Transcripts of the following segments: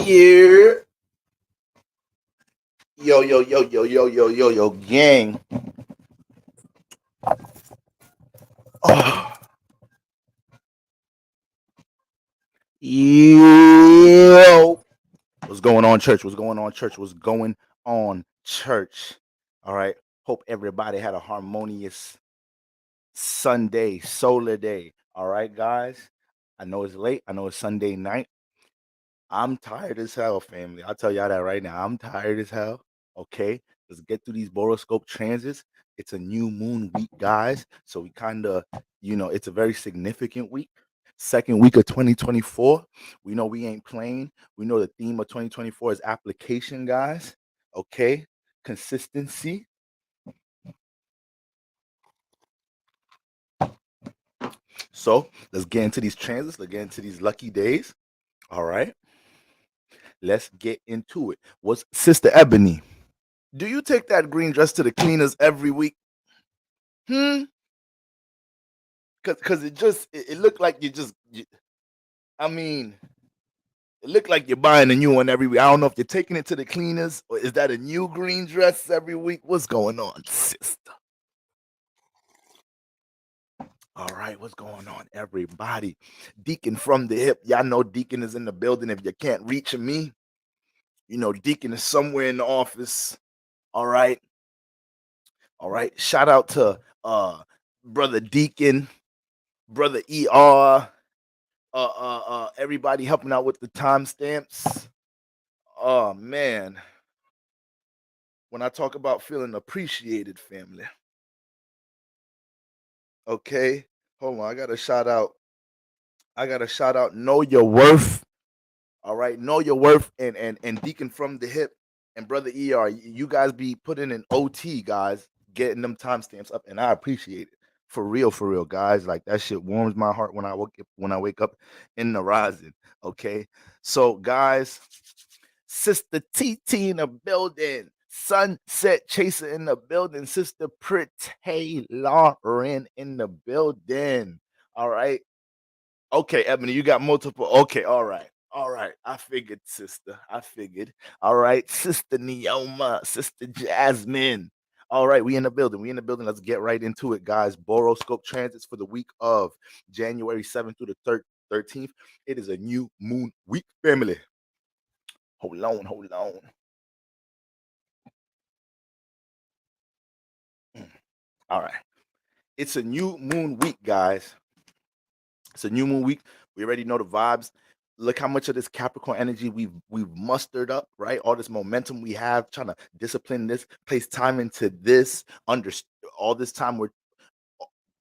Yeah. Yo, gang. Oh, yo. What's going on, church? What's going on, church? What's going on, church? All right. Hope everybody had a harmonious Sunday, solar day. All right, guys. I know it's late. I know it's Sunday night. I'm tired as hell, family. I'll tell y'all that right now. I'm tired as hell. Okay. Let's get through these boroscope transits. It's a new moon week, guys. So we kind of, it's a very significant week. Second week of 2024. We know we ain't playing. We know the theme of 2024 is application, guys. Okay. Consistency. So let's get into these transits. Let's get into these lucky days. All right. Let's get into it. What's Sister Ebony? Do you take that green dress to the cleaners every week? Hmm. Cause it looked like I mean, it looked like you're buying a new one every week. I don't know if you're taking it to the cleaners or is that a new green dress every week? What's going on, sister? All right, what's going on, everybody? Deacon from the hip. Y'all know Deacon is in the building. If you can't reach me, Deacon is somewhere in the office. All right. All right. Shout out to brother Deacon, brother everybody helping out with the timestamps. Oh man, when I talk about feeling appreciated, family. Okay, hold on. I got to shout out. Know your worth. All right, know your worth, and Deacon from the hip and brother You guys be putting in OT, guys, getting them timestamps up, and I appreciate it. For real, guys. Like that shit warms my heart when I wake up in the rising. Okay, so guys, Sister TT in the building. Sunset Chaser in the building. Sister Pretty Lauren in the building. All right. Okay, Ebony, you got multiple. Okay, all right. All right. I figured, sister. I figured. All right. Sister Neoma, Sister Jasmine. All right, we in the building. We in the building. Let's get right into it, guys. Boroscope transits for the week of January 7th through the 13th. It is a new moon week, family. Hold on, hold on. All right. It's a new moon week, guys. It's a new moon week. We already know the vibes. Look how much of this Capricorn energy we've mustered up, right? All this momentum we have, trying to discipline this, place time into this. Under all this time we're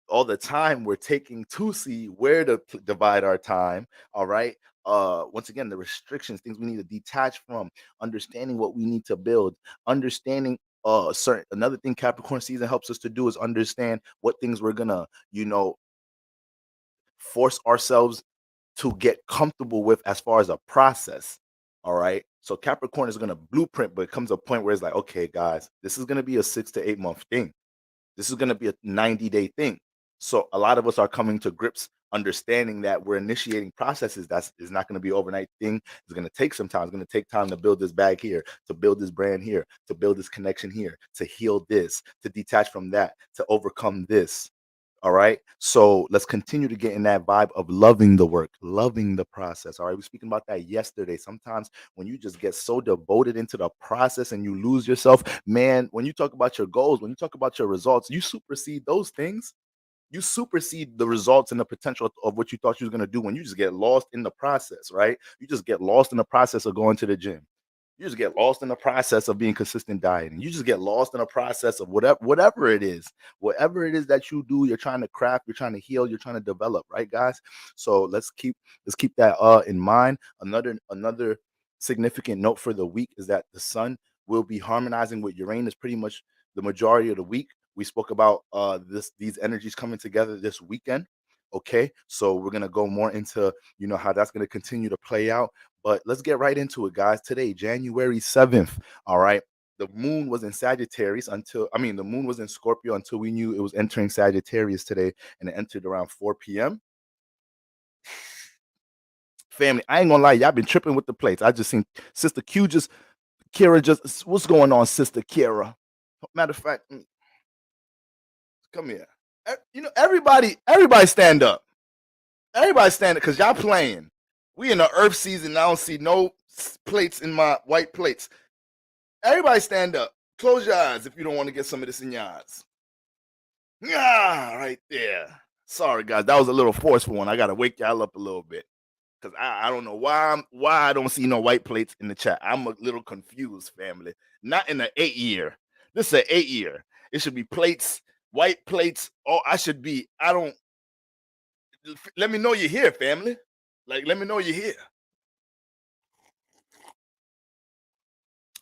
all the time we're taking to see where to divide our time. All right. Once again, the restrictions, things we need to detach from, understanding what we need to build, understanding certain another thing Capricorn season helps us to do is understand what things we're gonna, force ourselves to get comfortable with as far as a process. All right. So Capricorn is going to blueprint, but it comes a point where it's like, okay, guys, this is going to be a 6 to 8 month thing. This is going to be a 90-day thing. So a lot of us are coming to grips understanding that we're initiating processes that is not going to be overnight thing. It's going to take some time. It's going to take time to build this bag here, to build this brand here, to build this connection here, to heal this, to detach from that, to overcome this. All right. So let's continue to get in that vibe of loving the work, loving the process. All right. We were speaking about that yesterday. Sometimes when you just get so devoted into the process and you lose yourself, man, when you talk about your goals, when you talk about your results, you supersede those things. You supersede the results and the potential of what you thought you was going to do when you just get lost in the process, right? You just get lost in the process of going to the gym. You just get lost in the process of being consistent dieting. You just get lost in the process of whatever it is. Whatever it is that you do, you're trying to craft, you're trying to heal, you're trying to develop, right, guys? So let's keep that in mind. Another significant note for the week is that the sun will be harmonizing with Uranus pretty much the majority of the week. We spoke about these energies coming together this weekend. Okay, so we're gonna go more into how that's gonna continue to play out. But let's get right into it, guys. Today, January 7th. All right. The moon was in Sagittarius the moon was in Scorpio until we knew it was entering Sagittarius today, and it entered around 4 p.m. Family, I ain't gonna lie, y'all been tripping with the plates. I just seen Sister Q just Kira just what's going on, Sister Kira? Matter of fact, come here. Everybody stand up. Everybody stand up because y'all playing. We in the Earth season. I don't see no plates in my white plates. Everybody stand up. Close your eyes if you don't want to get some of this in your eyes. Yeah, right there. Sorry, guys, that was a little forceful one. I gotta wake y'all up a little bit because I don't know why I don't see no white plates in the chat. I'm a little confused, family. Not in the 8 year. This is an 8 year. It should be plates, white plates. Oh, I should be. I don't. Let me know you're here, family. Like, let me know you're here.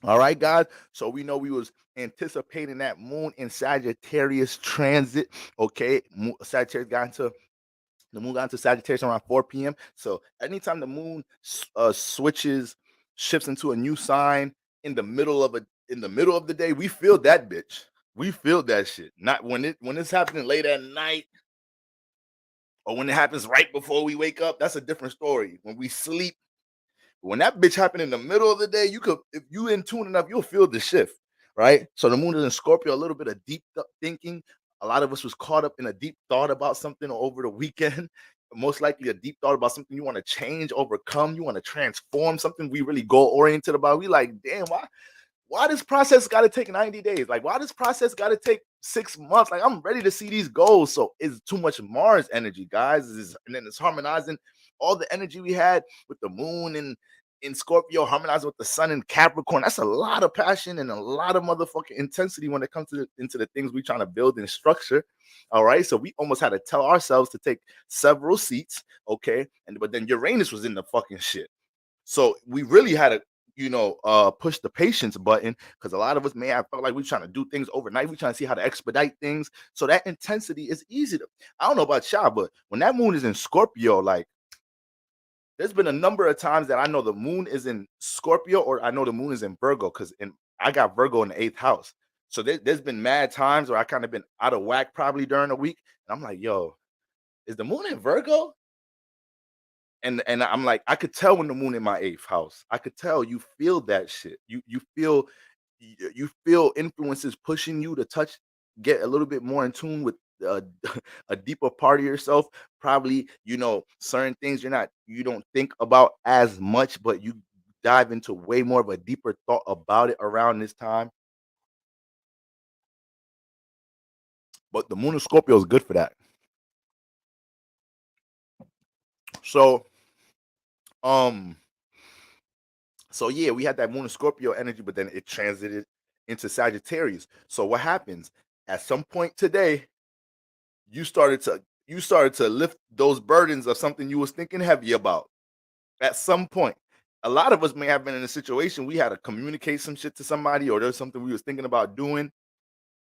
All right, guys. So we know we was anticipating that moon in Sagittarius transit. Okay, Sagittarius got into the moon got into Sagittarius around 4 p.m. So anytime the moon shifts into a new sign in the middle of the day, we feel that bitch. We feel that shit. Not when it's happening late at night or when it happens right before we wake up. That's a different story. When we sleep, when that bitch happened in the middle of the day, you could, if you in tune enough, you'll feel the shift, right? So the moon is in Scorpio, a little bit of deep thinking. A lot of us was caught up in a deep thought about something over the weekend. Most likely a deep thought about something you want to change, overcome, you want to transform something we really goal oriented about. We like, damn, why this process got to take 90 days? Like, why this process got to take 6 months? Like, I'm ready to see these goals. So it's too much Mars energy, guys. And then it's harmonizing all the energy we had with the moon and in Scorpio, harmonizing with the sun in Capricorn. That's a lot of passion and a lot of motherfucking intensity when it comes to into the things we trying to build and structure. All right. So we almost had to tell ourselves to take several seats. Okay. But then Uranus was in the fucking shit. So we really had to, push the patience button because a lot of us may have felt like we're trying to do things overnight. We're trying to see how to expedite things. So that intensity is easy to. I don't know about y'all, but when that moon is in Scorpio, like there's been a number of times that I know the moon is in Scorpio or I know the moon is in Virgo because I got Virgo in the eighth house. So there's been mad times where I kind of been out of whack probably during the week. And I'm like, yo, is the moon in Virgo? And I'm like, I could tell when the moon in my eighth house. I could tell you feel that shit. You feel influences pushing you to touch, get a little bit more in tune with uh, a deeper part of yourself. Probably, certain things you don't think about as much, but you dive into way more of a deeper thought about it around this time. But the moon of Scorpio is good for that. So, um, So yeah, we had that moon and Scorpio energy, but then it transited into Sagittarius. So what happens? At some point today, you started to lift those burdens of something you was thinking heavy about. At some point. A lot of us may have been in a situation we had to communicate some shit to somebody, or there's something we was thinking about doing,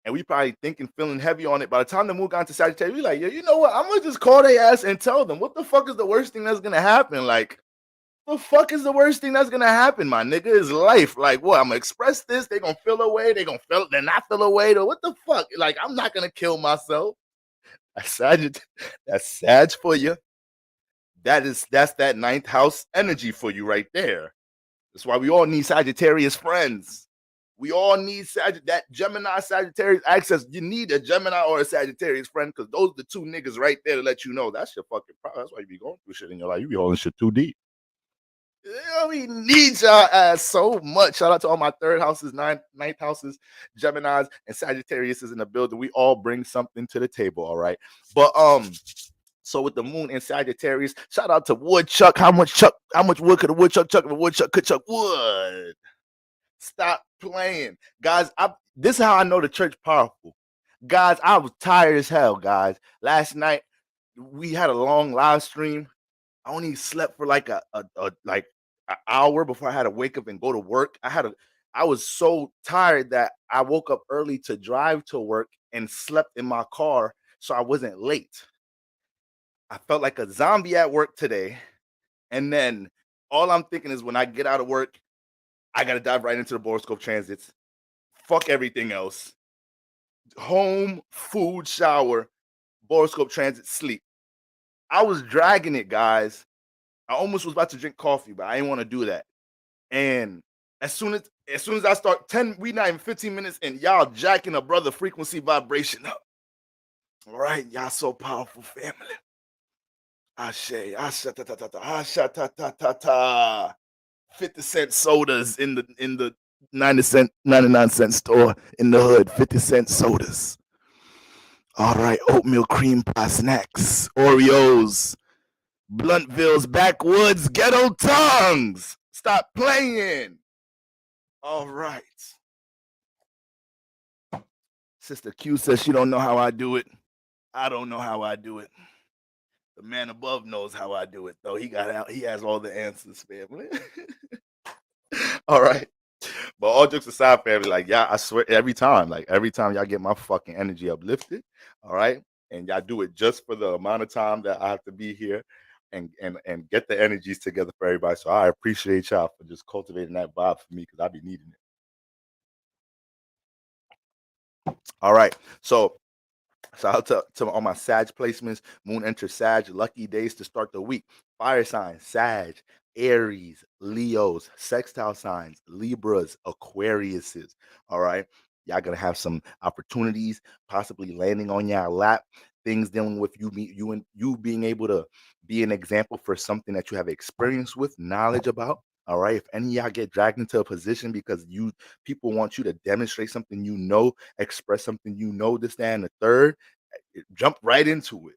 and we probably thinking, feeling heavy on it. By the time the moon got into Sagittarius, we like, yeah, you know what? I'm gonna just call their ass and tell them what the fuck is the worst thing that's gonna happen. Like, the fuck is the worst thing that's gonna happen, my nigga? Is life. Like, what? I'm gonna express this. They gonna feel away. They not feel away. Though, what the fuck? Like, I'm not gonna kill myself. That's Sag. That's Sag for you. That's that ninth house energy for you right there. That's why we all need Sagittarius friends. We all need that Gemini Sagittarius access. You need a Gemini or a Sagittarius friend because those are the two niggas right there to let you know that's your fucking problem. That's why you be going through shit in your life. You be holding shit too deep. We need y'all ass so much. Shout out to all my third houses, ninth houses, Geminis, and Sagittarius is in the building. We all bring something to the table, all right. But so with the moon in Sagittarius, shout out to Woodchuck. How much wood could a woodchuck chuck if a woodchuck could chuck wood? Stop playing. Guys, this is how I know the church powerful. Guys, I was tired as hell, guys. Last night we had a long live stream. I only slept for like like an hour before I had to wake up and go to work. I was so tired that I woke up early to drive to work and slept in my car so I wasn't late. I felt like a zombie at work today. And then all I'm thinking is when I get out of work, I gotta dive right into the Boroscope transits. Fuck everything else. Home, food, shower, Boroscope transit, sleep. I was dragging it, guys. I almost was about to drink coffee, but I didn't want to do that. And as soon as I start 10, we not even 15 minutes in, y'all jacking a brother frequency vibration up. All right, y'all so powerful, family. Ashe, asha ta ta ta ta, asha ta ta ta ta. 50-cent sodas in the 90-cent, 99-cent store in the hood. 50-cent sodas. All right, oatmeal cream pie snacks, Oreos, Bluntville's backwoods, ghetto tongues. Stop playing. All right. Sister Q says she don't know how I do it. I don't know how I do it. The man above knows how I do it, though. He got out. He has all the answers, family. All right. But all jokes aside, family, like, yeah, I swear, every time y'all get my fucking energy uplifted, all right, and y'all do it just for the amount of time that I have to be here, and get the energies together for everybody. So I appreciate y'all for just cultivating that vibe for me, because I be needing it. All right, so shout out to all my Sag placements. Moon enters Sag. Lucky days to start the week. Fire signs: Sag, Aries, Leos, sextile signs, Libras, Aquariuses. All right. Y'all gonna have some opportunities possibly landing on your lap. Things dealing with you being able to be an example for something that you have experience with, knowledge about. All right. If any of y'all get dragged into a position because people want you to demonstrate something, express something, this, that, and the third, jump right into it.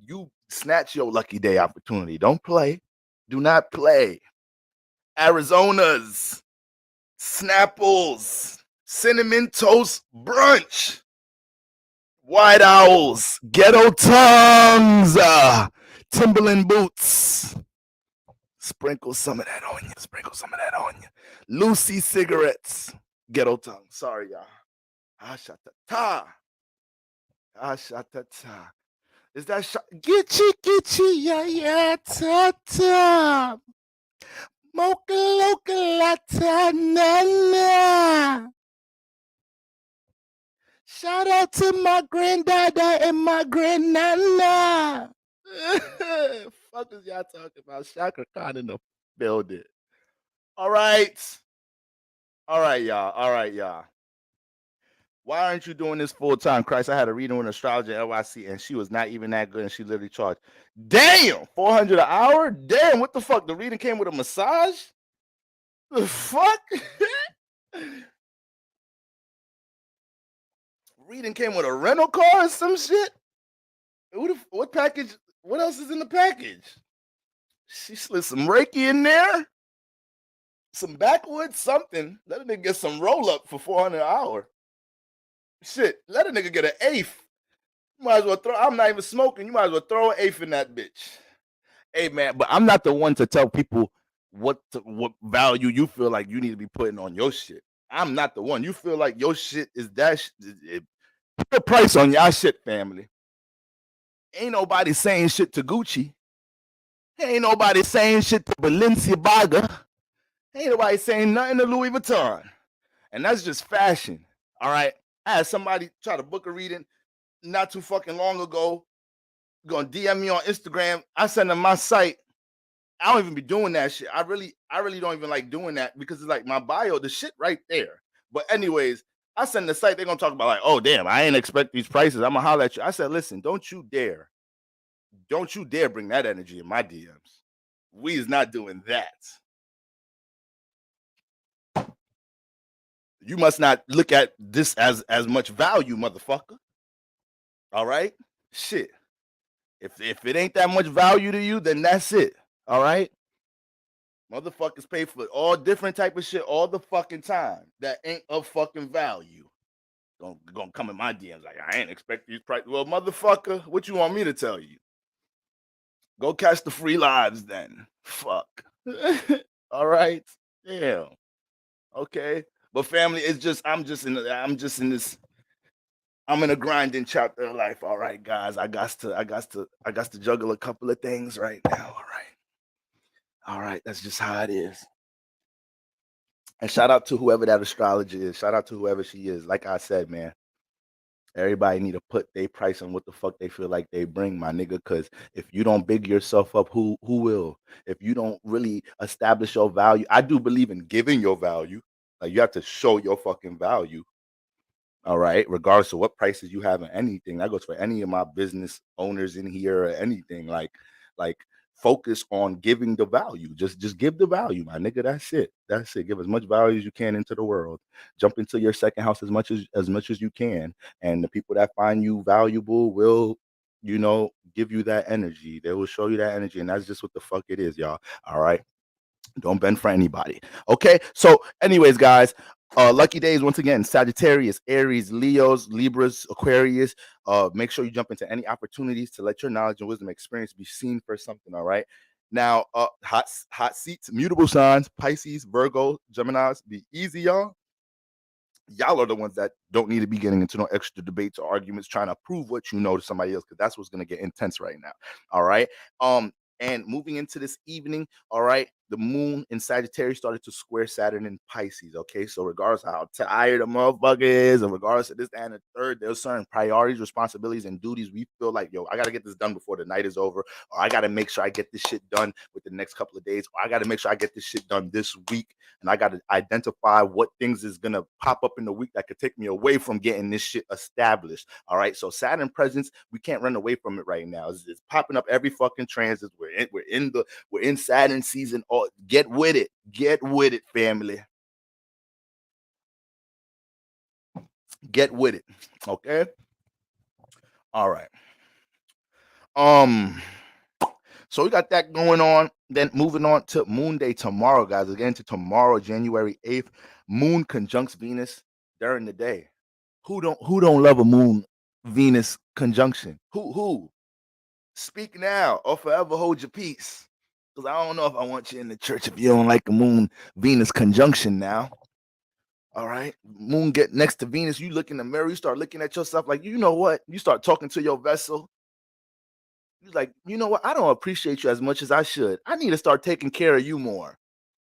You snatch your lucky day opportunity. Don't play. Do not play. Arizona's, Snapples, Cinnamon Toast Brunch, White Owls, Ghetto Tongues, Timberland Boots. Sprinkle some of that on you. Sprinkle some of that on you. Lucy Cigarettes, Ghetto Tongues. Sorry, y'all. Asha-ta-ta. Asha-ta-ta. Is that Gitchy, yeah, ta-ta. Mocha Loca Lata, na. Shout out to my granddada and my grandnana. Fuck is y'all talking about? Shaka Khan in the building. All right. All right, y'all. Why aren't you doing this full time? Christ, I had a reading with astrologer at NYC, and she was not even that good, and she literally charged, damn, $400 an hour? Damn, what the fuck? The reading came with a massage? The fuck? Reading came with a rental car or some shit? What package? What else is in the package? She slid some Reiki in there, some backwoods, something. Let a nigga get some roll up for $400 an hour. Shit, let a nigga get an eighth. You might as well throw. I'm not even smoking. You might as well throw an eighth in that bitch. Hey man, but I'm not the one to tell people what value you feel like you need to be putting on your shit. I'm not the one. You feel like your shit is that. Put the price on y'all shit, family. Ain't nobody saying shit to Gucci. Ain't nobody saying shit to Balenciaga. Ain't nobody saying nothing to Louis Vuitton. And that's just fashion. All right. I had somebody try to book a reading not too fucking long ago. Gonna DM me on Instagram. I send them my site. I don't even be doing that shit. I really don't even like doing that, because it's like my bio, the shit right there. But anyways, I send the site. They're gonna talk about like, oh damn, I ain't expect these prices. I'm gonna holler at you. I said, listen, don't you dare bring that energy in my DMs. We is not doing that. You must not look at this as much value, motherfucker. All right? Shit. If it ain't that much value to you, then that's it. All right? Motherfuckers pay for all different type of shit all the fucking time that ain't of fucking value. Gonna come in my DMs like, I ain't expect these prices. Well, motherfucker, what you want me to tell you? Go catch the free lives then. Fuck. All right? Damn. Okay. But family, it's just I'm in a grinding chapter of life. All right, guys. I got to juggle a couple of things right now. All right. All right. That's just how it is. And shout out to whoever that astrologer is. Shout out to whoever she is. Like I said, man, Everybody need to put their price on what the fuck they feel like they bring, my nigga. Cause if you don't big yourself up, who will? If you don't really establish your value, I do believe in giving your value. Like you have to show your fucking value. All right, regardless of what prices you have in anything. That goes for any of my business owners in here or anything. Like focus on giving the value. Just give the value, my nigga. That's it. That's it. Give as much value as you can into the world. Jump into your second house as much as you can. And the people that find you valuable will, give you that energy. They will show you that energy. And that's just what the fuck it is, y'all. All right. Don't bend for anybody. Okay. So, anyways, guys, lucky days once again: Sagittarius, Aries, Leos, Libras, Aquarius. Make sure you jump into any opportunities to let your knowledge and wisdom experience be seen for something. All right. Now, hot seats, mutable signs: Pisces, Virgo, Gemini's. Be easy, y'all. Y'all are the ones that don't need to be getting into no extra debates or arguments trying to prove what you know to somebody else, because that's what's going to get intense right now. All right. And moving into this evening, all right, the moon in Sagittarius started to square Saturn in Pisces. Okay, so regardless of how tired a motherfucker is, and regardless of this and the third, there's certain priorities, responsibilities, and duties we feel like, yo, I gotta get this done before the night is over, or I gotta make sure I get this shit done within the next couple of days, or I gotta make sure I get this shit done this week, and I gotta identify what things is gonna pop up in the week that could take me away from getting this shit established. All right, so Saturn presence, we can't run away from it right now. It's popping up every fucking transit. We're in Saturn season. Oh, get with it, family. Get with it. Okay. All right. Um. So we got that going on. Then moving on to Moon Day tomorrow, guys. Again, to tomorrow, January 8th. Moon conjuncts Venus during the day. Who don't love a Moon Venus conjunction? Who? Speak now or forever hold your peace. Because I don't know if I want you in the church if you don't like a Moon Venus conjunction now. All right. Moon get next to Venus. You look in the mirror, you start looking at yourself like, you know what? You start talking to your vessel. You're like, you know what? I don't appreciate you as much as I should. I need to start taking care of you more.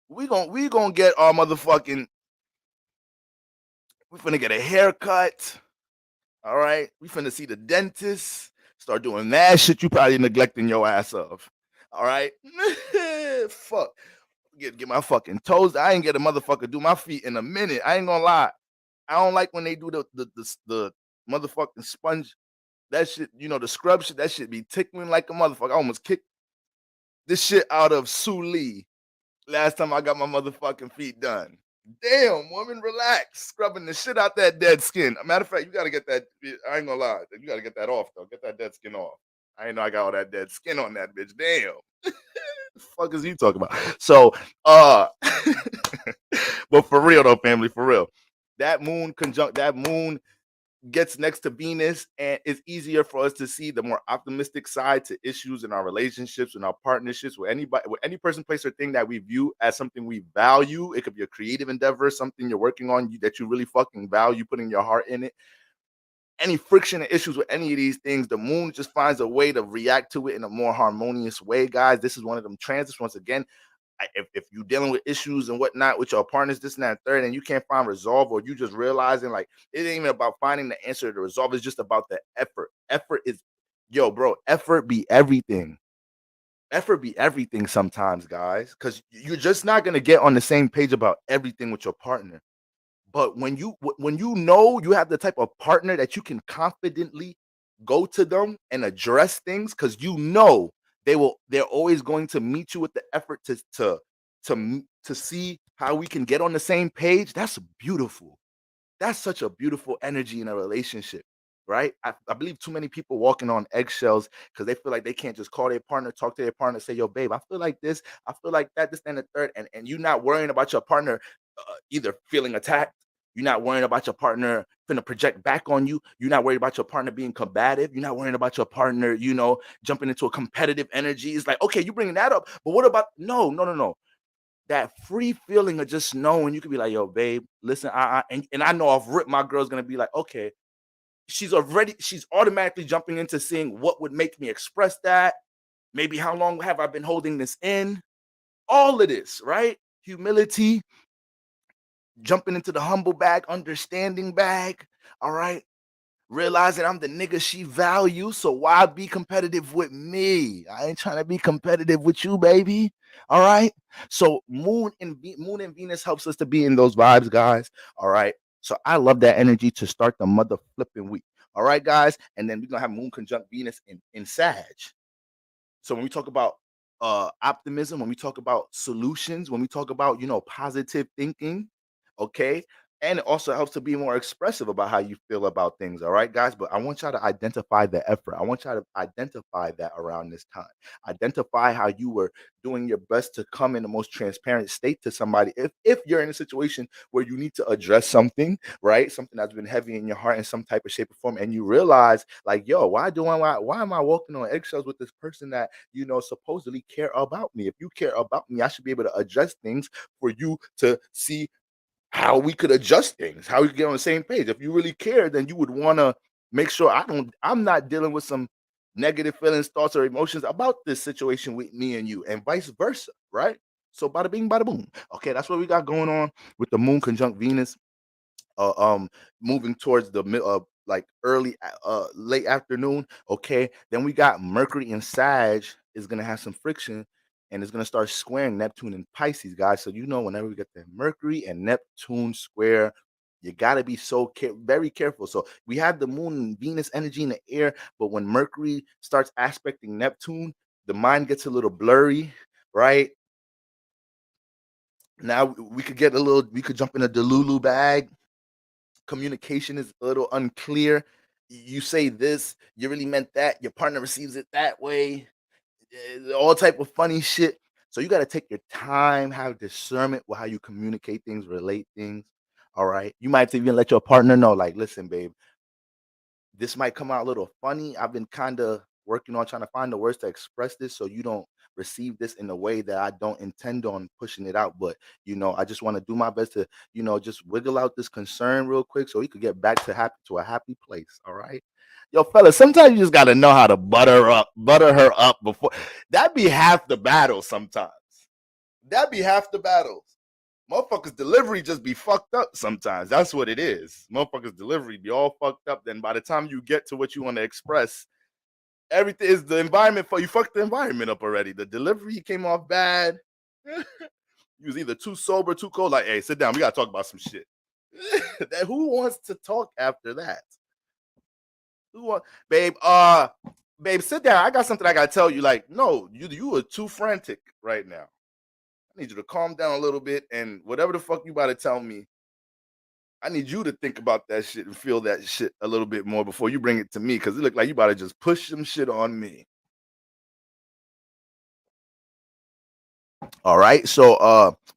We gonna get our motherfucking, we finna get a haircut. All right. We finna see the dentist. Start doing that shit you probably neglecting your ass of. All right. Fuck. Get my fucking toes. I ain't get a motherfucker do my feet in a minute. I ain't gonna lie. I don't like when they do the motherfucking sponge. That shit, the scrub shit, that shit be tickling like a motherfucker. I almost kicked this shit out of Sue Lee last time I got my motherfucking feet done. Damn, woman, relax. Scrubbing the shit out that dead skin. Matter of fact, you gotta get that. I ain't gonna lie. You gotta get that off, though. Get that dead skin off. I ain't know I got all that dead skin on that bitch. Damn. The fuck is you talking about? So, but for real though, family, for real. That moon gets next to Venus, and it's easier for us to see the more optimistic side to issues in our relationships and our partnerships with anybody, with any person, place, or thing that we view as something we value. It could be a creative endeavor, something you're working on that you really fucking value, putting your heart in it. Any friction and issues with any of these things, the moon just finds a way to react to it in a more harmonious way, guys. This is one of them transits. Once again, if you're dealing with issues and whatnot with your partners, this and that, and third, and you can't find resolve, or you just realizing like it ain't even about finding the answer to resolve, it's just about the effort. Effort is, yo, bro, effort be everything. Effort be everything sometimes, guys, because you're just not gonna get on the same page about everything with your partner. But when you have the type of partner that you can confidently go to them and address things, because they're always going to meet you with the effort to see how we can get on the same page. That's beautiful. That's such a beautiful energy in a relationship, right? I believe too many people walking on eggshells because they feel like they can't just call their partner, talk to their partner, say, yo, babe, I feel like this, I feel like that, this, and the third. And you're not worrying about your partner either feeling attacked. You're not worrying about your partner finna project back on you. You're not worried about your partner being combative. You're not worrying about your partner, jumping into a competitive energy. It's like, okay, you bringing that up, but what about no, no, no, no, that free feeling of just knowing you could be like, yo, babe, listen, and I know off rip, my girl's gonna be like, okay, she's automatically jumping into seeing what would make me express that. Maybe how long have I been holding this in? All of this, right? Humility, jumping into the humble bag, understanding bag. All right. Realizing I'm the nigga she values, so why be competitive with me? I ain't trying to be competitive with you, baby. All right. So Moon and Venus helps us to be in those vibes, guys. All right. So I love that energy to start the mother flipping week. All right, guys. And then we're gonna have Moon conjunct Venus in Sag. So when we talk about optimism, when we talk about solutions, when we talk about positive thinking, okay, and it also helps to be more expressive about how you feel about things. All right, guys. But I want y'all to identify the effort. I want y'all to identify that around this time. Identify how you were doing your best to come in the most transparent state to somebody. If you're in a situation where you need to address something, right? Something that's been heavy in your heart in some type of shape or form, and you realize, like, yo, why am I walking on eggshells with this person that supposedly care about me? If you care about me, I should be able to address things for you to see how we could adjust things, how we could get on the same page. If you really care, then you would want to make sure I'm not dealing with some negative feelings, thoughts, or emotions about this situation with me and you, and vice versa, right? So bada bing, bada boom. Okay, that's what we got going on with the Moon conjunct Venus, uh, um moving towards the like late afternoon. Okay, then we got Mercury and Sag is gonna have some friction, and it's gonna start squaring Neptune and Pisces, guys. So whenever we get the Mercury and Neptune square, you got to be very careful. So we have the Moon and Venus energy in the air, but when Mercury starts aspecting Neptune, the mind gets a little blurry, right? Now we could jump in a Delulu bag. Communication is a little unclear. You say this, you really meant that. Your partner receives it that way. All type of funny shit. So you got to take your time, have discernment with how you communicate things, relate things. All right. You might even let your partner know, like, listen, babe, this might come out a little funny. I've been kind of working on trying to find the words to express this so you don't receive this in a way that I don't intend on pushing it out. But I just want to do my best to, just wiggle out this concern real quick so we could get back to a happy place. All right. Yo, fellas, sometimes you just gotta know how to butter her up before that be half the battle sometimes. That be half the battles. Motherfuckers delivery just be fucked up sometimes. That's what it is. Motherfuckers delivery be all fucked up. Then by the time you get to what you want to express, everything is the environment for you. Fucked the environment up already. The delivery came off bad. You was either too sober, too cold. Like, hey, sit down. We gotta talk about some shit. Who wants to talk after that? Who want, babe? Babe, sit down. I got something I gotta tell you. Like, no, you are too frantic right now. I need you to calm down a little bit, and whatever the fuck you about to tell me, I need you to think about that shit and feel that shit a little bit more before you bring it to me, because it look like you about to just push some shit on me. All right. So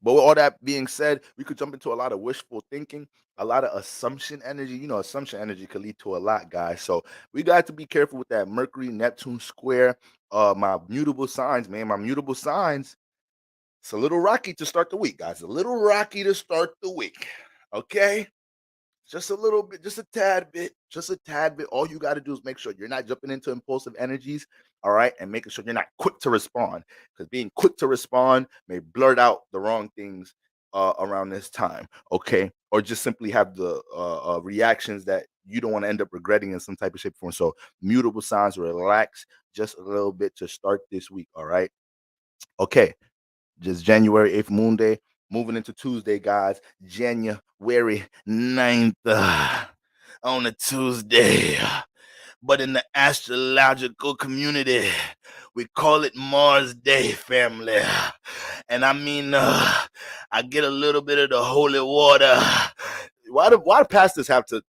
but with all that being said, we could jump into a lot of wishful thinking, a lot of assumption energy. Assumption energy could lead to a lot, guys. So we got to be careful with that Mercury Neptune square. My mutable signs, man. My mutable signs. It's a little rocky to start the week, guys. A little rocky to start the week. Okay. Just a little bit, just a tad bit, just a tad bit. All you got to do is make sure you're not jumping into impulsive energies, all right, and making sure you're not quick to respond, because being quick to respond may blurt out the wrong things around this time, okay, or just simply have the reactions that you don't want to end up regretting in some type of shape or form. So mutable signs, relax just a little bit to start this week, all right, okay. Just January 8th, Moon Day. Moving into Tuesday, guys. January 9th on a Tuesday. But in the astrological community, we call it Mars Day, family. And I mean, I get a little bit of the holy water. Why pastors have to,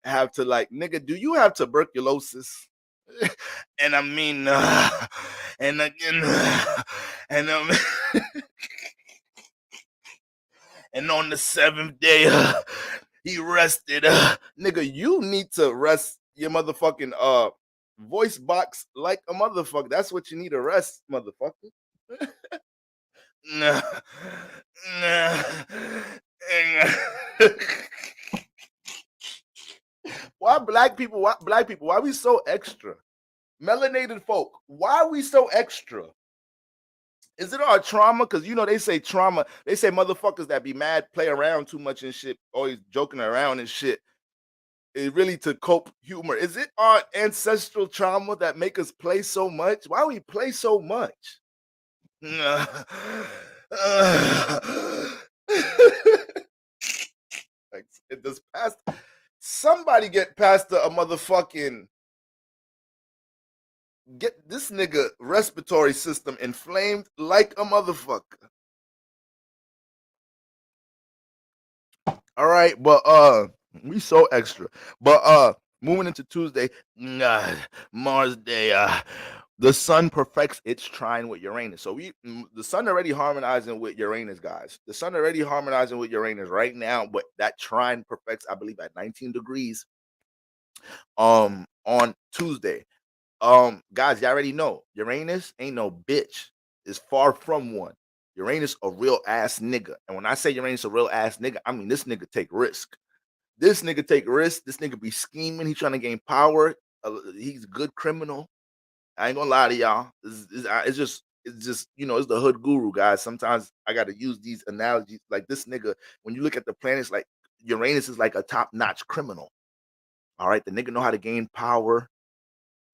like, nigga, do you have tuberculosis? And I mean, and again, and and on the seventh day, he rested. Nigga, you need to rest your motherfucking voice box like a motherfucker. That's what you need to rest, motherfucker. Nah, nah. Why we so extra? Melanated folk, why are we so extra? Is it our trauma? Because they say trauma. They say motherfuckers that be mad, play around too much and shit, always joking around and shit. It really to cope humor. Is it our ancestral trauma that make us play so much? Why we play so much? Like, it does past somebody get past a motherfucking get this nigga respiratory system inflamed like a motherfucker. All right, but we so extra. But moving into Tuesday, uh, Mars Day, the sun perfects its trine with Uranus. So the sun already harmonizing with Uranus, guys. The sun already harmonizing with Uranus right now, but that trine perfects, I believe, at 19 degrees on Tuesday. Guys, you already know Uranus ain't no bitch. It's far from one. Uranus a real ass nigga. And when I say Uranus a real ass nigga, I mean this nigga take risk. This nigga take risks. This nigga be scheming. He trying to gain power. He's a good criminal. I ain't gonna lie to y'all. It's just it's the hood guru, guys. Sometimes I got to use these analogies. Like this nigga, when you look at the planets, like Uranus is like a top notch criminal. All right, the nigga know how to gain power.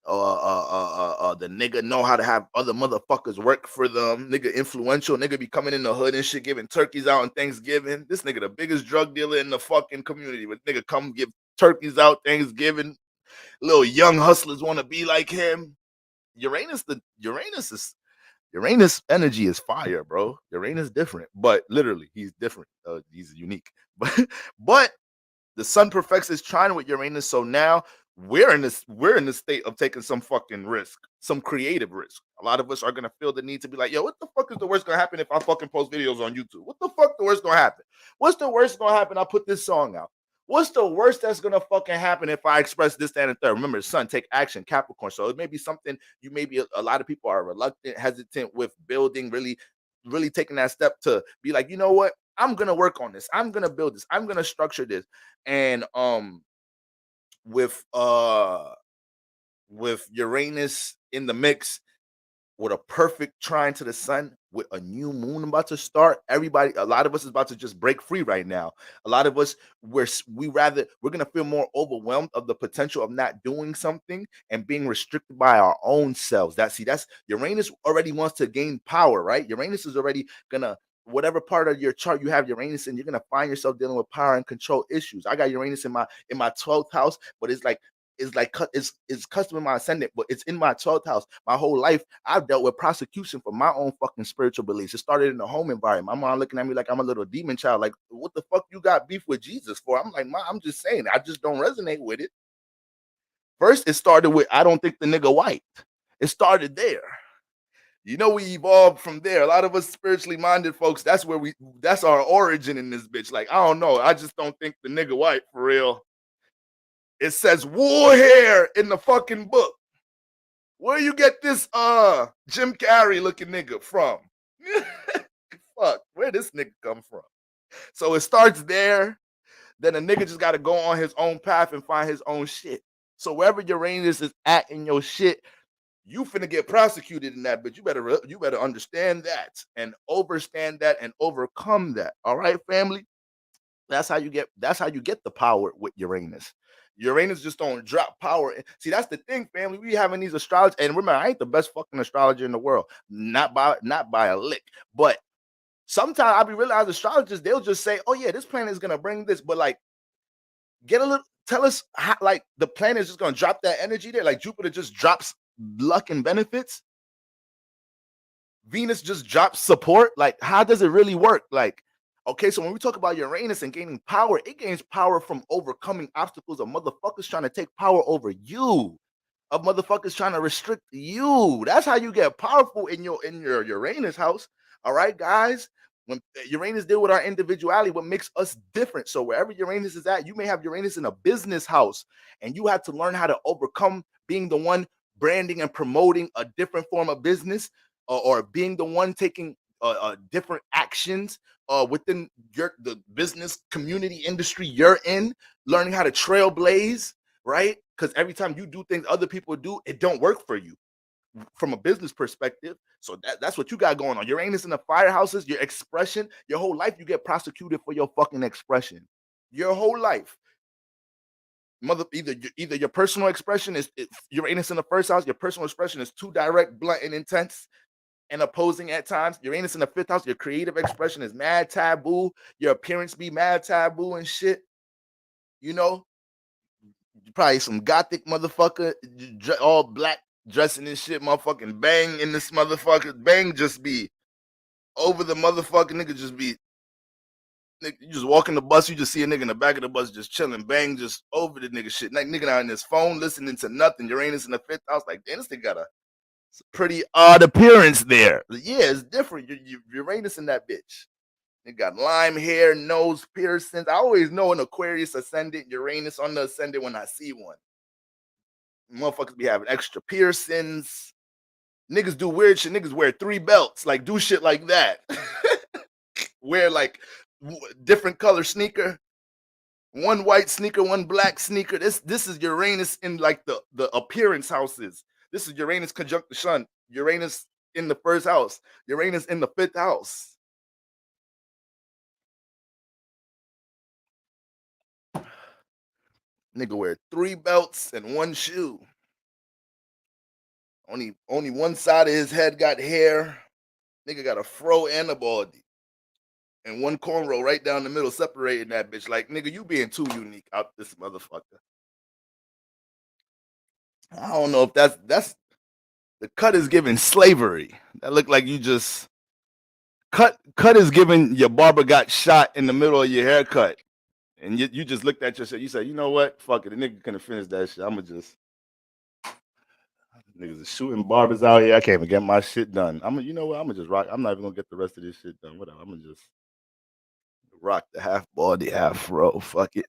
The nigga know how to have other motherfuckers work for them. Nigga influential. Nigga be coming in the hood and shit, giving turkeys out on Thanksgiving. This nigga the biggest drug dealer in the fucking community. But nigga come give turkeys out Thanksgiving. Little young hustlers want to be like him. Uranus energy is fire, bro. Uranus different, but literally he's different. He's unique. But the sun perfects its trine with Uranus, so now we're in the state of taking some fucking risk, some creative risk. A lot of us are gonna feel the need to be like, yo, what the fuck is the worst gonna happen if I fucking post videos on YouTube? What the fuck the worst gonna happen? What's the worst gonna happen? I put this song out. What's the worst that's gonna fucking happen if I express this, that, and third? Remember, sun, take action, Capricorn. So it may be something you maybe a lot of people are reluctant, hesitant with building, really taking that step to be like, you know what? I'm gonna work on this. I'm gonna build this. I'm gonna structure this. And with uh with Uranus in the mix, with a perfect trine to the sun, with a new moon about to start, everybody, a lot of us is about to just break free right now. A lot of us, we're gonna feel more overwhelmed of the potential of not doing something and being restricted by our own selves. That's Uranus already wants to gain power, right? Uranus is already gonna, whatever part of your chart you have Uranus in, you're gonna find yourself dealing with power and control issues. I got Uranus in my 12th house, but it's custom in my ascendant, but it's in my 12th house. My whole life, I've dealt with prosecution for my own fucking spiritual beliefs. It started in the home environment. My mom looking at me like I'm a little demon child. Like, what the fuck you got beef with Jesus for? I'm like, Mom, I'm just saying, I just don't resonate with it. First, it started with, I don't think the nigga white. It started there. We evolved from there. A lot of us spiritually minded folks, that's our origin in this bitch. Like, I don't know. I just don't think the nigga white for real. It says war hair in the fucking book. Where you get this Jim Carrey looking nigga from? Fuck, where this nigga come from? So it starts there. Then a nigga just gotta go on his own path and find his own shit. So wherever Uranus is at in your shit, you finna get prosecuted in that, but you better understand that and overstand that and overcome that. All right, family. That's how you get the power with Uranus. Uranus just don't drop power. See, that's the thing, family. We having these astrologers, and remember, I ain't the best fucking astrologer in the world, not by a lick. But sometimes I be realizing astrologers, they'll just say, "Oh yeah, this planet is gonna bring this," but like, get a little. Tell us how, like, the planet is just gonna drop that energy there. Like Jupiter just drops luck and benefits. Venus just drops support. Like, how does it really work? Like, okay, so when we talk about Uranus and gaining power, it gains power from overcoming obstacles of motherfuckers trying to take power over you, of motherfuckers trying to restrict you. That's how you get powerful in your Uranus house. All right, guys. When Uranus deal with our individuality, what makes us different. So wherever Uranus is at, you may have Uranus in a business house, and you have to learn how to overcome being the one branding and promoting a different form of business, or being the one taking different actions within the business community industry you're in, learning how to trailblaze, right? Because every time you do things other people do, it don't work for you from a business perspective. So that's what you got going on. Uranus in the firehouses, your expression, your whole life, you get prosecuted for your fucking expression. Your whole life. Either your personal expression is Uranus in the first house. Your personal expression is too direct, blunt, and intense, and opposing at times. Uranus in the fifth house. Your creative expression is mad taboo. Your appearance be mad taboo and shit. You know, probably some gothic motherfucker, all black dressing and shit, motherfucking bang in this motherfucker. Bang just be over the motherfucking nigga, just be nigga, you just walk in the bus, you just see a nigga in the back of the bus just chilling, bang, just over the nigga shit. Like nigga out in his phone listening to nothing. Uranus in the fifth house, like damn, this nigga got a pretty odd appearance there. Yeah, it's different. Uranus in that bitch. It got lime hair, nose piercings. I always know an Aquarius ascendant, Uranus on the ascendant when I see one. Motherfuckers be having extra piercings. Niggas do weird shit. Niggas wear 3 belts. Like, do shit like that. Wear, like, different color sneaker. One white sneaker, one black sneaker. This is Uranus in, like, the appearance houses. This is Uranus conjunct the sun. Uranus in the first house. Uranus in the fifth house. Nigga wear 3 belts and 1 shoe. Only one side of his head got hair. Nigga got a fro and a baldy. And 1 cornrow right down the middle, separating that bitch. Like, nigga, you being too unique out this motherfucker. I don't know if that's the cut is giving slavery. That look like you just cut is giving your barber got shot in the middle of your haircut. And you just looked at your shit. You said, you know what? Fuck it. The nigga couldn't finish that shit. I'ma just niggas are shooting barbers out here. I can't even get my shit done. You know what? I'ma just rock. I'm not even gonna get the rest of this shit done. Whatever. I'ma just rock the half baldy, half row. Fuck it.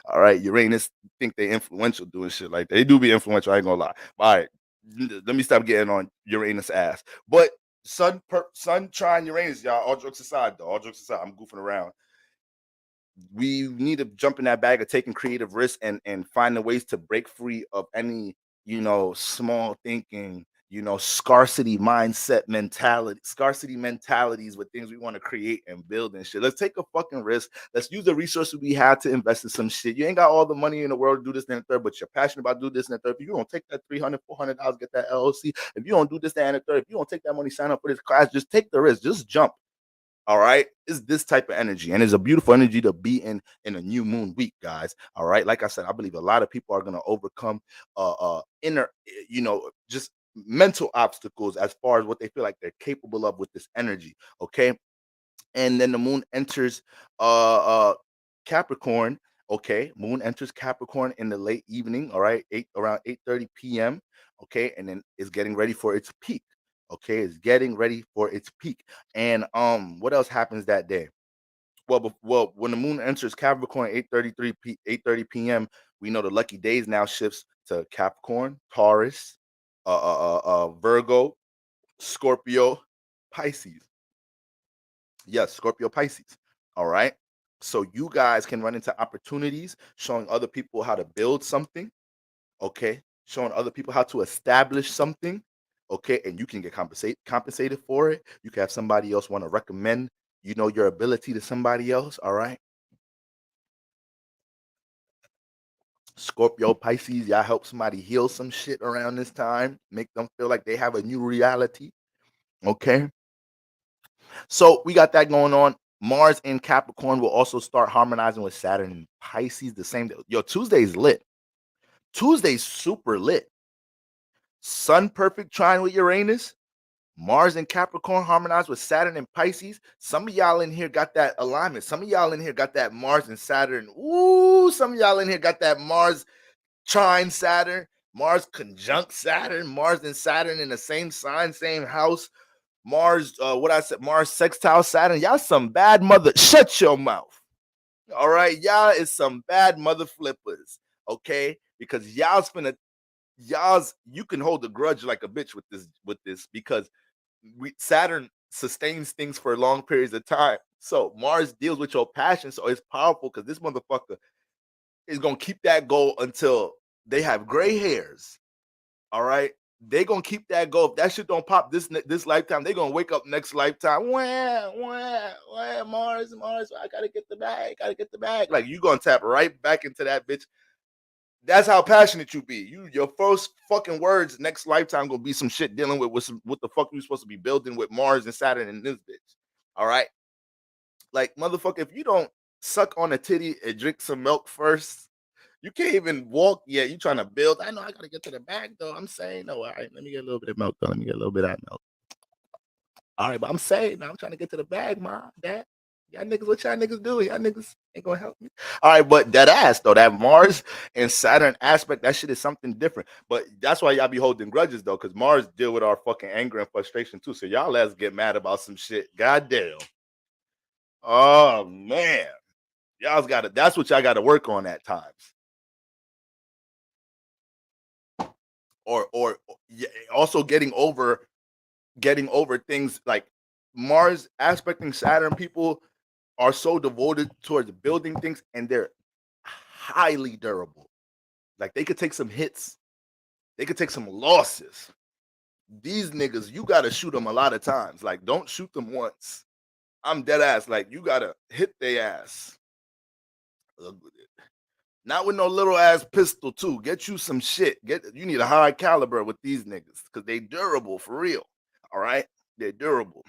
All right. Uranus think they influential doing shit like that. They do be influential. I ain't gonna lie. All right. Let me stop getting on Uranus ass. But Sun trine Uranus, y'all. All jokes aside, though. All jokes aside, I'm goofing around. We need to jump in that bag of taking creative risks and finding ways to break free of any, small thinking, scarcity mindset mentality, scarcity mentalities with things we want to create and build and shit. Let's take a fucking risk. Let's use the resources we have to invest in some shit. You ain't got all the money in the world to do this and the third, but you're passionate about doing this and the third. If you don't take that $300, $400, get that LLC. If you don't do this and the third, if you don't take that money, sign up for this class, just take the risk. Just jump. All right, it's this type of energy, and it's a beautiful energy to be in a new moon week, guys. All right, like I said, I believe a lot of people are going to overcome inner, just mental obstacles as far as what they feel like they're capable of with this energy. Okay, and then the moon enters Capricorn. Okay, moon enters Capricorn in the late evening. All right, around 8:30 p.m. Okay, and then it's getting ready for its peak. Okay, it's getting ready for its peak. And what else happens that day? Well, when the moon enters Capricorn 8:30 p.m., we know the lucky days now shifts to Capricorn, Taurus, Virgo, Scorpio, Pisces. Yes, Scorpio, Pisces. All right. So you guys can run into opportunities showing other people how to build something. Okay, showing other people how to establish something. Okay, and you can get compensated for it. You can have somebody else want to recommend, your ability to somebody else. All right. Scorpio, Pisces, y'all help somebody heal some shit around this time, make them feel like they have a new reality. Okay. So we got that going on. Mars in Capricorn will also start harmonizing with Saturn and Pisces the same day. Yo, Tuesday's lit. Tuesday's super lit. Sun perfect trine with Uranus. Mars and Capricorn harmonize with Saturn and Pisces. Some of y'all in here got that alignment. Some of y'all in here got that Mars and Saturn. Ooh, some of y'all in here got that Mars trine Saturn, Mars conjunct Saturn, Mars and Saturn in the same sign, same house. Mars, Mars sextile Saturn. Y'all some bad mother. Shut your mouth. All right, y'all is some bad mother flippers. Okay, because you can hold a grudge like a bitch with this because Saturn sustains things for long periods of time. So Mars deals with your passion, so it's powerful because this motherfucker is gonna keep that goal until they have gray hairs. All right, they gonna keep that goal. If that shit don't pop this lifetime, they gonna wake up next lifetime. Wah, Mars, I gotta get the bag. Like you gonna tap right back into that bitch. That's how passionate you be. Your first fucking words next lifetime gonna be some shit dealing with what the fuck you supposed to be building with Mars and Saturn and this bitch. All right, like motherfucker, if you don't suck on a titty and drink some milk first, you can't even walk yet. You trying to build. I know I gotta get to the bag though. I'm saying no. All right, let me get a little bit of milk though. Let me get a little bit of that milk. All right, but I'm saying now I'm trying to get to the bag, mom, dad. Y'all niggas, what y'all niggas do? Y'all niggas ain't gonna help me. All right, but that ass though, that Mars and Saturn aspect, that shit is something different. But that's why y'all be holding grudges though, because Mars deal with our fucking anger and frustration too. So y'all let's get mad about some shit. Goddamn. Oh man, y'all's got to. That's what y'all got to work on at times. Or yeah, also getting over things like Mars aspecting Saturn. People are so devoted towards building things, and they're highly durable. Like they could take some hits, they could take some losses. These niggas, you gotta shoot them a lot of times. Like, don't shoot them once. I'm dead ass. Like, you gotta hit their ass. Not with no little ass pistol, too. Get you some shit. You need a high caliber with these niggas because they durable for real. All right, they're durable.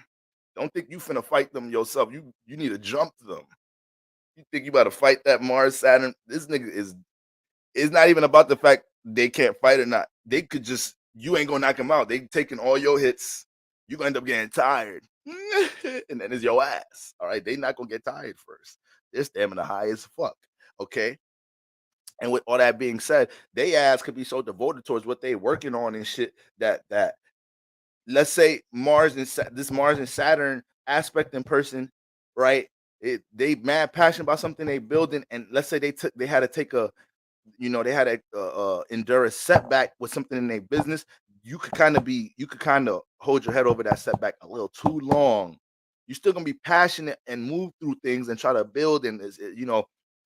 Don't think you finna fight them yourself. You need to jump them. You think you about to fight that Mars Saturn? This nigga is. It's not even about the fact they can't fight or not. They could just you ain't gonna knock them out. They taking all your hits. You gonna end up getting tired, and then it's your ass. All right, they not gonna get tired first. Their stamina high as fuck. Okay, and with all that being said, they ass could be so devoted towards what they working on and shit that let's say this Mars and Saturn aspect in person, right? They mad passionate about something they building, and let's say they had to take a they had to endure a setback with something in their business. You could kind of hold your head over that setback a little too long. You're still gonna be passionate and move through things and try to build and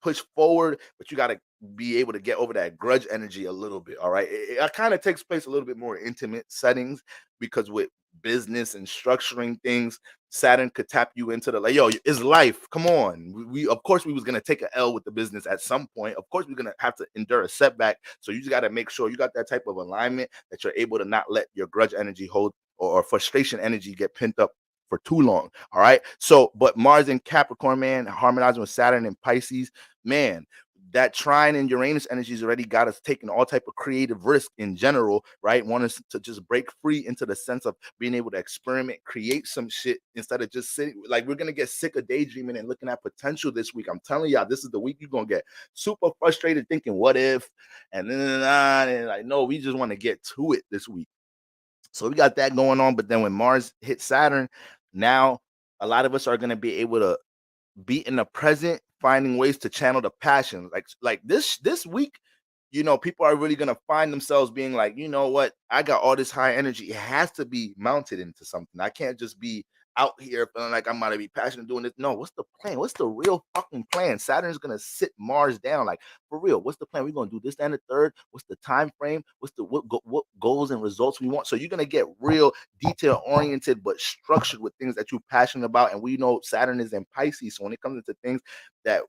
push forward, but you got to be able to get over that grudge energy a little bit. All right, it kind of takes place a little bit more intimate settings because with business and structuring things, Saturn could tap you into the like, yo, it's life. Come on. We of course we was gonna take an L with the business at some point. Of course, we're gonna have to endure a setback. So you just gotta make sure you got that type of alignment that you're able to not let your grudge energy hold or frustration energy get pent up for too long. All right. So, but Mars and Capricorn, man, harmonizing with Saturn and Pisces, man, that trine and Uranus energies already got us taking all type of creative risk in general, right? Want us to just break free into the sense of being able to experiment, create some shit instead of just sitting. Like we're gonna get sick of daydreaming and looking at potential this week. I'm telling y'all, this is the week you're gonna get super frustrated thinking, what if? And like, no, we just want to get to it this week. So we got that going on. But then when Mars hits Saturn, now a lot of us are gonna be able to be in the present, finding ways to channel the passion. Like this week, people are really gonna find themselves being like, you know what, I got all this high energy. It has to be mounted into something. I can't just be out here feeling like I'm gonna be passionate doing this. No, what's the plan? What's the real fucking plan? Saturn's gonna sit Mars down. Like for real, what's the plan? We're gonna do this and the third. What's the time frame? What goals and results we want? So you're gonna get real detail oriented but structured with things that you're passionate about. And we know Saturn is in Pisces, so when it comes into things that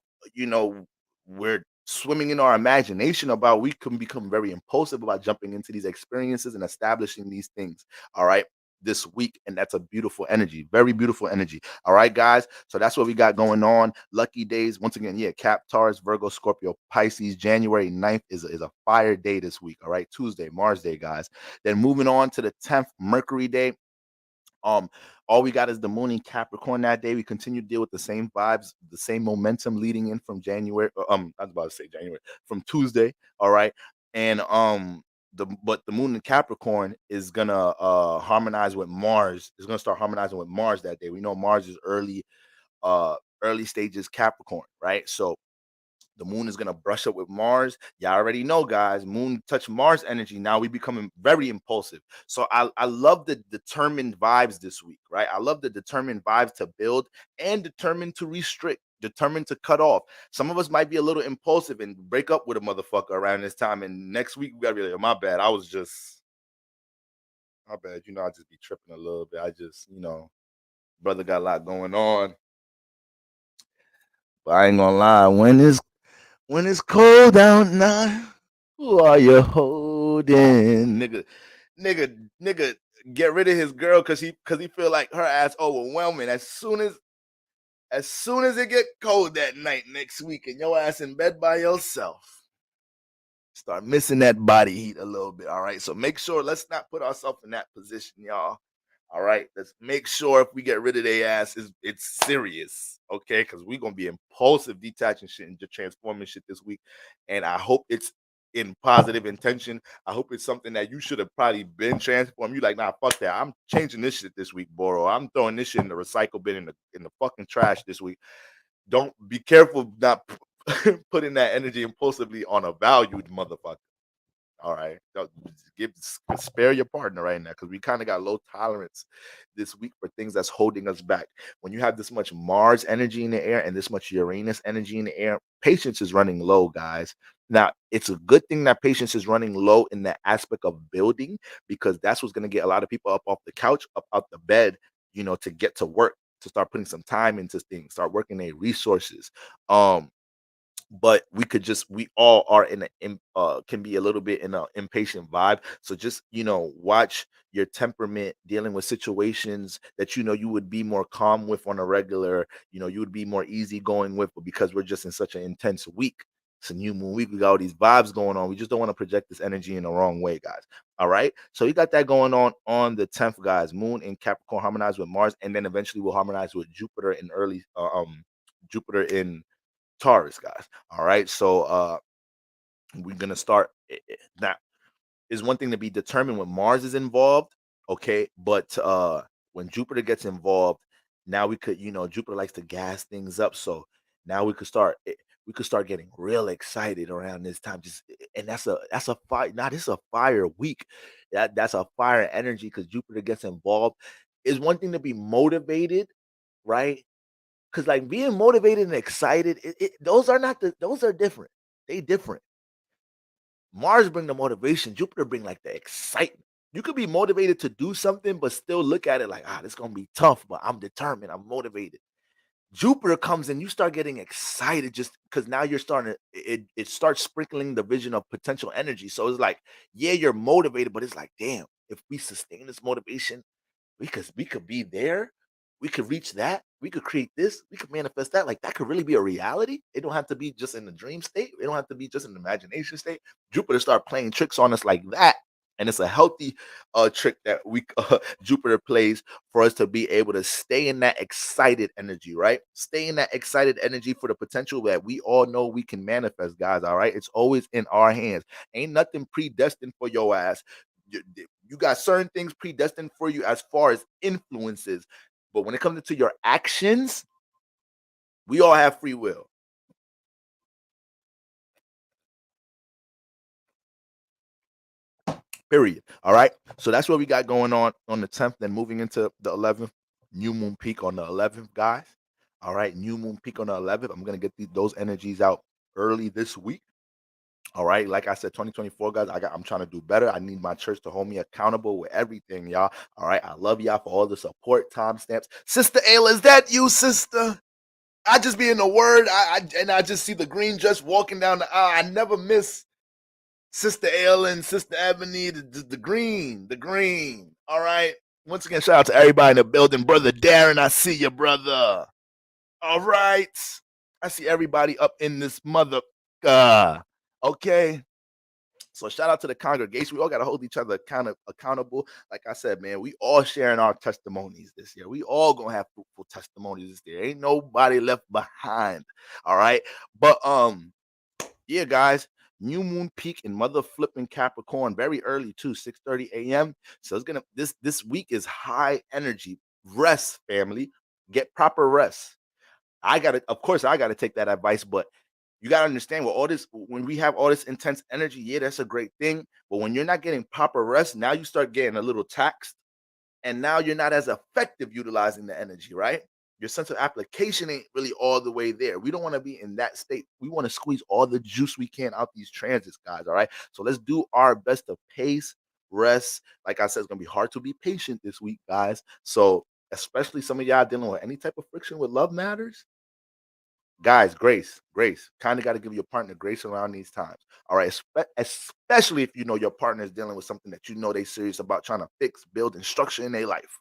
we're swimming in our imagination about, we can become very impulsive about jumping into these experiences and establishing these things. All right, this week, and that's a beautiful energy, very beautiful energy. All right, guys, so that's what we got going on. Lucky days once again, yeah, Cap, Taurus, Virgo, Scorpio, Pisces. January 9th is a fire day this week. All right, Tuesday, Mars day, guys. Then moving on to the 10th, Mercury day. um, all we got is the moon in Capricorn that day. We continue to deal with the same vibes, the same momentum leading in from January. I was about to say January, from Tuesday. All right. And the moon in Capricorn is gonna harmonize with Mars. It's gonna start harmonizing with Mars that day. We know Mars is early stages Capricorn, right? So the moon is gonna brush up with Mars. Y'all already know, guys. Moon touch Mars energy. Now we becoming very impulsive. So I love the determined vibes this week, right? I love the determined vibes to build and determined to restrict, determined to cut off. Some of us might be a little impulsive and break up with a motherfucker around this time. And next week we gotta be like, my bad. My bad. I just be tripping a little bit. Brother got a lot going on. But I ain't gonna lie, when it's cold out now, Who are you holding? Nigga, get rid of his girl cause he feel like her ass overwhelming. As soon as it get cold that night next week and your ass in bed by yourself, start missing that body heat a little bit. All right. So make sure, let's not put ourselves in that position, y'all. All right. Let's make sure if we get rid of their ass, it's serious. Okay. Because we're gonna be impulsive, detaching shit and just transforming shit this week. And I hope it's in positive intention. I hope it's something that you should have probably been transformed. You like, nah, fuck that. I'm changing this shit this week, Boro. I'm throwing this shit in the recycle bin in the fucking trash this week. Don't be careful not putting that energy impulsively on a valued motherfucker. All right. Spare your partner right now because we kind of got low tolerance this week for things that's holding us back. When you have this much Mars energy in the air and this much Uranus energy in the air, patience is running low, guys. Now, it's a good thing that patience is running low in the aspect of building because that's what's going to get a lot of people up off the couch, up out the bed, to get to work, to start putting some time into things, start working their resources. But we all are can be a little bit in an impatient vibe, so just watch your temperament dealing with situations that you would be more calm with on a regular, you would be more easygoing with, but because we're just in such an intense week, it's a new moon week, we got all these vibes going on, we just don't want to project this energy in the wrong way, guys. All right, so you got that going on the 10th, guys. Moon in Capricorn harmonize with Mars, and then eventually will harmonize with Jupiter in early Jupiter in Taurus, guys. All right. So we're gonna start now. Is one thing to be determined when Mars is involved, okay? But when Jupiter gets involved, now we could, Jupiter likes to gas things up. So now we could start getting real excited around this time. And that's a fire. Now this is a fire week. That's a fire energy because Jupiter gets involved. Is one thing to be motivated, right? Because like being motivated and excited, those are not those are different. They different. Mars bring the motivation. Jupiter bring like the excitement. You could be motivated to do something, but still look at it like, this gonna be tough, but I'm determined. I'm motivated. Jupiter comes in, you start getting excited just because now you're starting to it starts sprinkling the vision of potential energy. So it's like, yeah, you're motivated, but it's like, damn, if we sustain this motivation, we could be there, we could reach that, we could create this, we could manifest that. Like that could really be a reality. It don't have to be just in the dream state. It don't have to be just in the imagination state. Jupiter start playing tricks on us like that. And it's a healthy trick that we Jupiter plays for us to be able to stay in that excited energy, right? Stay in that excited energy for the potential that we all know we can manifest, guys. All right. It's always in our hands. Ain't nothing predestined for your ass. You got certain things predestined for you as far as influences, but when it comes to your actions, we all have free will. Period. All right. So that's what we got going on the 10th. Then moving into the 11th, new moon peak on the 11th, guys. All right, new moon peak on the 11th. I'm gonna get those energies out early this week. All right, like I said, 2024, guys. I'm trying to do better. I need my church to hold me accountable with everything, y'all. All right, I love y'all for all the support, timestamps. Sister Ayla, is that you, sister? I just be in the word. I just see the green dress walking down the aisle. I never miss Sister Ellen, Sister Ebony, the green, the green. All right. Once again, shout out to everybody in the building. Brother Darren, I see you, brother. All right. I see everybody up in this mother. Okay. So shout out to the congregation. We all got to hold each other accountable. Like I said, man, we all sharing our testimonies this year. We all gonna have fruitful testimonies this year. Ain't nobody left behind. All right. But yeah, guys, new moon peak in mother flipping Capricorn very early too, 6:30 a.m. So it's gonna this week is high energy. Rest, family. Get proper rest. Of course, I gotta take that advice, but you gotta understand with all this, when we have all this intense energy, yeah, that's a great thing. But when you're not getting proper rest, now you start getting a little taxed and now you're not as effective utilizing the energy, right? Your sense of application ain't really all the way there. We don't want to be in that state. We want to squeeze all the juice we can out these transits, guys. All right. So let's do our best to pace, rest. Like I said, it's gonna be hard to be patient this week, guys. So especially some of y'all dealing with any type of friction with love matters. Guys, grace, grace. Kind of got to give your partner grace around these times. All right, especially if you know your partner is dealing with something that you know they serious about trying to fix, build, and structure in their life.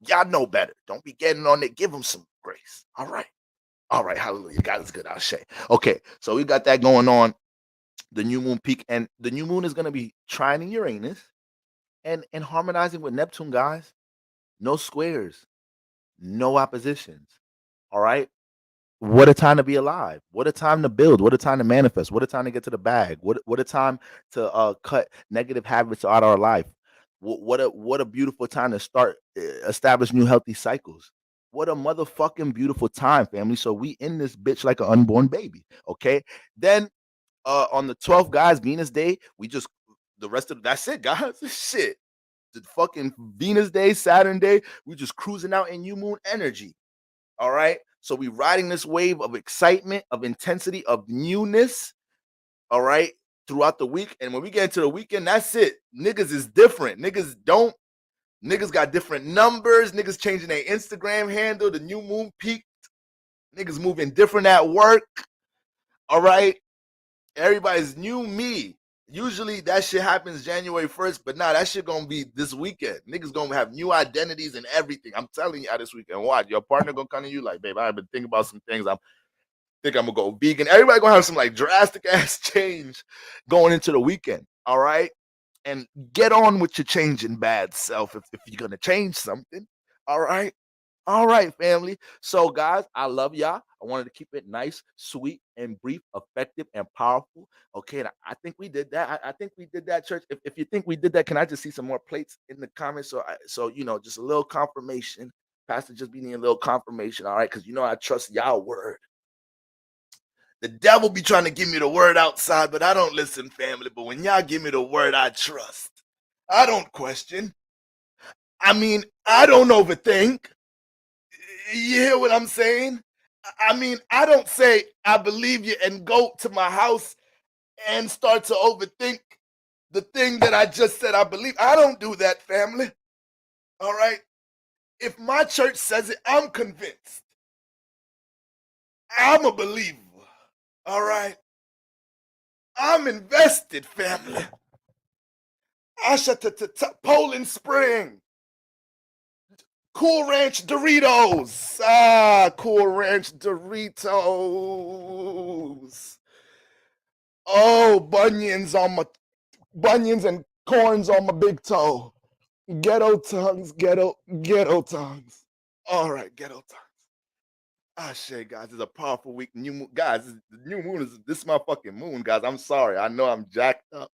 Y'all know better. Don't be getting on it. Give them some grace. All right. All right. Hallelujah. God is good. I'll say. Okay. So we got that going on. The new moon peak, and the new moon is going to be trining Uranus and harmonizing with Neptune, guys. No squares, no oppositions. All right. What a time to be alive. What a time to build. What a time to manifest. What a time to get to the bag. What a time to cut negative habits out of our life. What a beautiful time to start establish new healthy cycles. What a motherfucking beautiful time, family. So we in this bitch like an unborn baby. Okay. Then on the 12th, guys, Venus Day, we just the rest of that's it, guys. Shit. The fucking Venus Day, Saturn Day, we just cruising out in new moon energy. All right. So we riding this wave of excitement, of intensity, of newness. All right. Throughout the week. And when we get into the weekend, that's it. Niggas is different. Niggas got different numbers. Niggas changing their Instagram handle. The new moon peaked. Niggas moving different at work. All right. Everybody's new me. Usually that shit happens January 1st, but nah, that shit gonna be this weekend. Niggas gonna have new identities and everything. I'm telling you, this weekend. Watch, your partner gonna come to you like, babe, I've been thinking about some things. I'm gonna go vegan. Everybody gonna have some like drastic ass change going into the weekend. All right. And get on with your changing bad self if you're gonna change something. All right. All right, family. So, guys, I love y'all. I wanted to keep it nice, sweet, and brief, effective, and powerful. Okay, and I think we did that. I think we did that, church. If you think we did that, can I just see some more plates in the comments? So just a little confirmation. Pastor just be needing a little confirmation, all right? Because I trust y'all word. The devil be trying to give me the word outside, but I don't listen, family. But when y'all give me the word, I trust. I don't question. I mean, I don't overthink. You hear what I'm saying? I mean, I don't say I believe you and go to my house and start to overthink the thing that I just said I believe. I don't do that, family. All right? If my church says it, I'm convinced. I'm a believer. All right? I'm invested, family. Poland Spring. Cool Ranch Doritos. Cool Ranch Doritos. Oh, bunions and corns on my big toe. Ghetto tongues, ghetto tongues. All right, ghetto tongues. Shit, guys, it's a powerful week. New moon, guys. The new moon this is my fucking moon, guys. I'm sorry. I know I'm jacked up.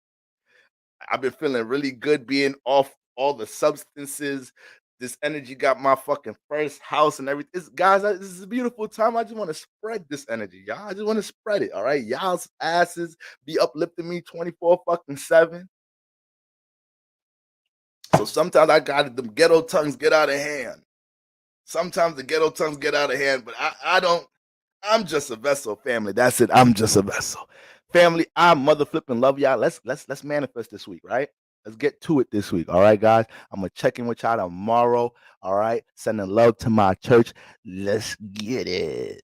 I've been feeling really good being off all the substances. This energy got my fucking first house and everything. Guys, this is a beautiful time. I just want to spread this energy, y'all. I just want to spread it. All right, y'all's asses be uplifting me 24 fucking 7. So sometimes I got them ghetto tongues get out of hand. Sometimes the ghetto tongues get out of hand, but I don't. I'm just a vessel, family. That's it. I'm just a vessel, family. I mother flipping love y'all. Let's manifest this week, right? Let's get to it this week. All right, guys. I'm gonna check in with y'all tomorrow. All right. Sending love to my church. Let's get it.